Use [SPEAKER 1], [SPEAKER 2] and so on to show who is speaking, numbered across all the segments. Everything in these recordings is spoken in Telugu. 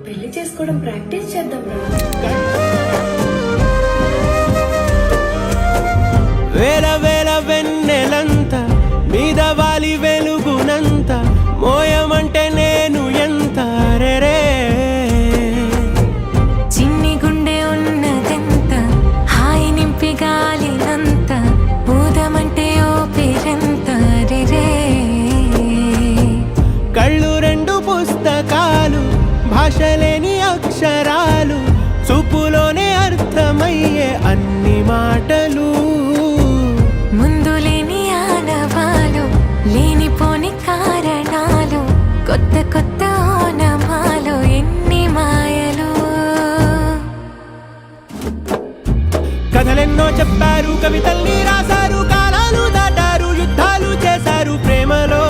[SPEAKER 1] పెళ్లి చేసుకోవడం ప్రాక్టీస్ చేద్దాం రా.
[SPEAKER 2] వేల వేల వెన్నెలంత మీద వాలి వెలుగునంత మోయమంటే నేను ఎంత రే
[SPEAKER 3] చిన్ని గుండె ఉన్నదెంత హాయి నింపి గాలినంత ఊదమంటే ఓపిరెంత రే
[SPEAKER 2] కళ్ళు రెండు పుస్తకాలు భాషలేని అక్షరాలు చూపులోనే అర్థమయ్యే అన్ని మాటలు
[SPEAKER 3] ముందు లేని ఆనవాలు లేనిపోని కారణాలు కొత్త కొత్త ఓనమాలు ఎన్ని మాయలు
[SPEAKER 2] కథలెన్నో చెప్పారు కవితల్ని రాశారు కాలాలు దాటారు యుద్ధాలు చేశారు ప్రేమలో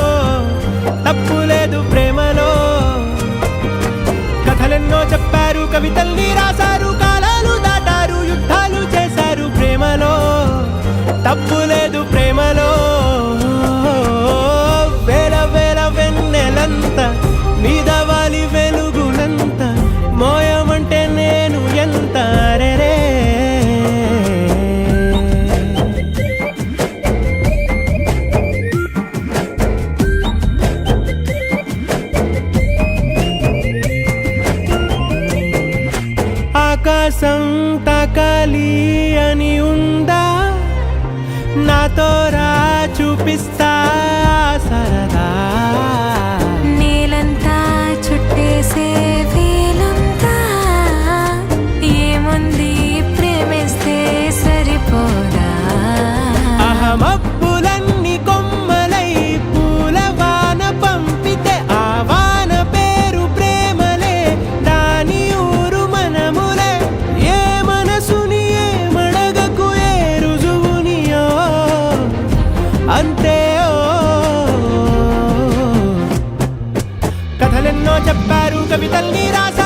[SPEAKER 2] తప్పు లేదు ప్రేమలో కథలెన్నో చెప్పారు కవితల్ని రాశారు కాలాలు దాటారు యుద్ధాలు చేశారు ప్రేమలో తప్పు లేదు ప్రేమలో వేల వేల వెన్నెలంత మీద వాలి వెలుగునంత మోయమంటే నేను ఎంత రే ఆకాశం తాకాలి అని ఉందా నాతో రా చూపిస్తా సరదా
[SPEAKER 3] నేలంతా చుట్టేసే వీలుంతా ఏముంది ప్రేమిస్తే సరిపోదా
[SPEAKER 2] అహమప్పులన్నీ కొమ్మలై పూలవాన పంపితే ఆ వాన పేరు ప్రేమలే దాని ఊరు మనములే ఏ మనసుని ఏ మడగకు ఏ రుజువునియో అంతే కథలెన్నో చెప్పారు కవితల్ని రాశారు